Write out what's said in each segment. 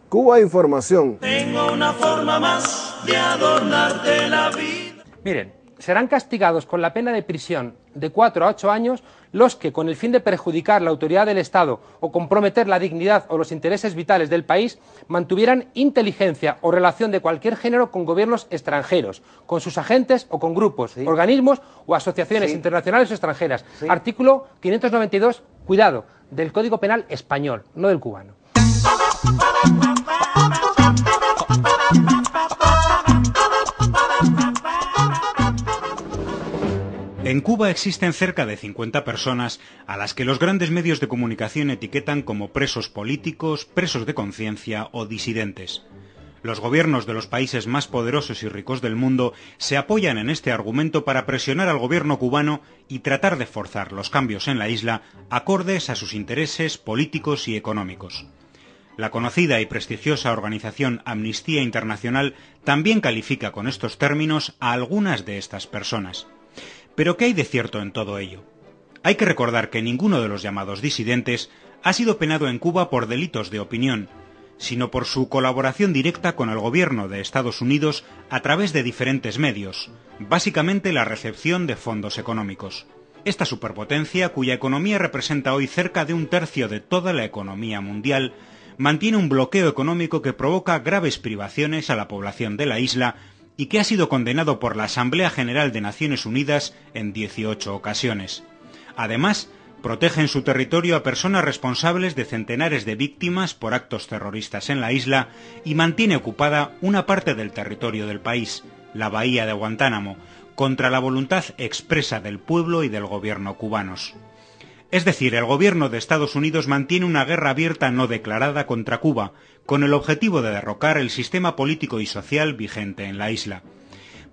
Cuba Información. Tengo una forma más de adornarte la vida. Miren, serán castigados con la pena de prisión de 4 a 8 años los que, con el fin de perjudicar la autoridad del Estado o comprometer la dignidad o los intereses vitales del país, mantuvieran inteligencia o relación de cualquier género con gobiernos extranjeros, con sus agentes o con grupos, organismos o asociaciones internacionales o extranjeras. Artículo 592, cuidado, del Código Penal español, no del cubano. En Cuba existen cerca de 50 personas a las que los grandes medios de comunicación etiquetan como presos políticos, presos de conciencia o disidentes. Los gobiernos de los países más poderosos y ricos del mundo se apoyan en este argumento para presionar al gobierno cubano y tratar de forzar los cambios en la isla acordes a sus intereses políticos y económicos. La conocida y prestigiosa organización Amnistía Internacional también califica con estos términos a algunas de estas personas. Pero ¿qué hay de cierto en todo ello? Hay que recordar que ninguno de los llamados disidentes ha sido penado en Cuba por delitos de opinión, sino por su colaboración directa con el gobierno de Estados Unidos a través de diferentes medios, básicamente la recepción de fondos económicos. Esta superpotencia, cuya economía representa hoy cerca de 1/3 de toda la economía mundial, mantiene un bloqueo económico que provoca graves privaciones a la población de la isla y que ha sido condenado por la Asamblea General de Naciones Unidas en 18 ocasiones. Además, protege en su territorio a personas responsables de centenares de víctimas por actos terroristas en la isla y mantiene ocupada una parte del territorio del país, la bahía de Guantánamo, contra la voluntad expresa del pueblo y del gobierno cubanos. Es decir, el gobierno de Estados Unidos mantiene una guerra abierta no declarada contra Cuba, con el objetivo de derrocar el sistema político y social vigente en la isla.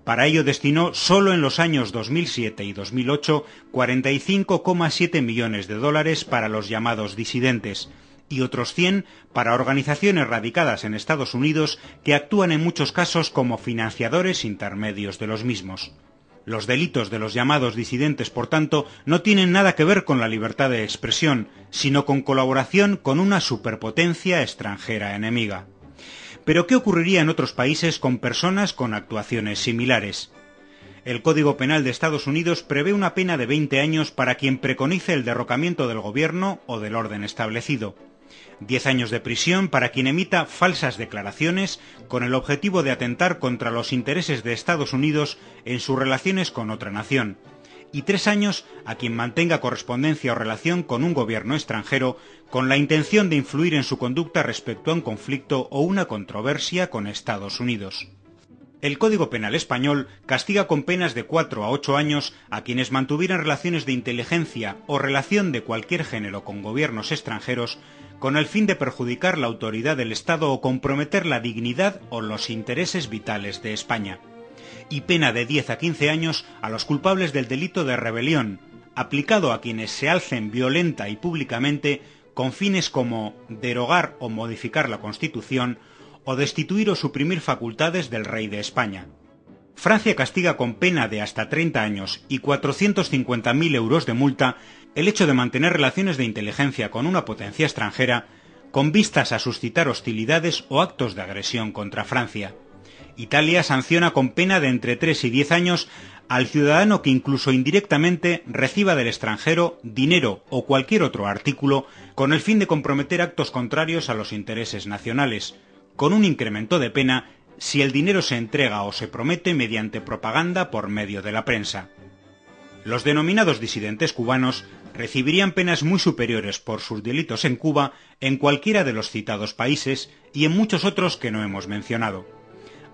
Para ello destinó solo en los años 2007 y 2008 $45,7 millones para los llamados disidentes y otros 100 para organizaciones radicadas en Estados Unidos que actúan en muchos casos como financiadores intermedios de los mismos. Los delitos de los llamados disidentes, por tanto, no tienen nada que ver con la libertad de expresión, sino con colaboración con una superpotencia extranjera enemiga. Pero ¿qué ocurriría en otros países con personas con actuaciones similares? El Código Penal de Estados Unidos prevé una pena de 20 años para quien preconice el derrocamiento del gobierno o del orden establecido. 10 años de prisión para quien emita falsas declaraciones con el objetivo de atentar contra los intereses de Estados Unidos en sus relaciones con otra nación. Y 3 años a quien mantenga correspondencia o relación con un gobierno extranjero con la intención de influir en su conducta respecto a un conflicto o una controversia con Estados Unidos. El Código Penal español castiga con penas de 4 a 8 años a quienes mantuvieran relaciones de inteligencia o relación de cualquier género con gobiernos extranjeros con el fin de perjudicar la autoridad del Estado o comprometer la dignidad o los intereses vitales de España. Y pena de 10 a 15 años a los culpables del delito de rebelión, aplicado a quienes se alcen violenta y públicamente con fines como derogar o modificar la Constitución o destituir o suprimir facultades del rey de España. Francia castiga con pena de hasta 30 años y 450.000 euros de multa el hecho de mantener relaciones de inteligencia con una potencia extranjera con vistas a suscitar hostilidades o actos de agresión contra Francia. Italia sanciona con pena de entre 3 y 10 años al ciudadano que incluso indirectamente reciba del extranjero dinero o cualquier otro artículo con el fin de comprometer actos contrarios a los intereses nacionales, con un incremento de pena si el dinero se entrega o se promete mediante propaganda por medio de la prensa. Los denominados disidentes cubanos recibirían penas muy superiores por sus delitos en Cuba en cualquiera de los citados países y en muchos otros que no hemos mencionado.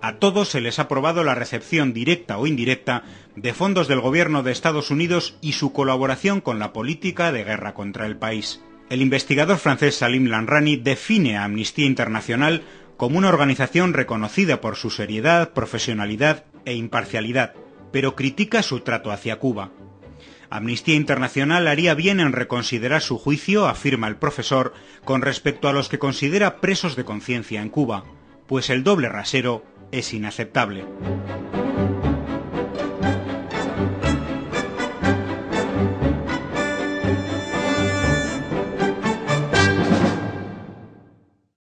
A todos se les ha probado la recepción directa o indirecta de fondos del gobierno de Estados Unidos y su colaboración con la política de guerra contra el país. El investigador francés Salim Lanrani define a Amnistía Internacional como una organización reconocida por su seriedad, profesionalidad e imparcialidad, pero critica su trato hacia Cuba. Amnistía Internacional haría bien en reconsiderar su juicio, afirma el profesor, con respecto a los que considera presos de conciencia en Cuba, pues el doble rasero es inaceptable.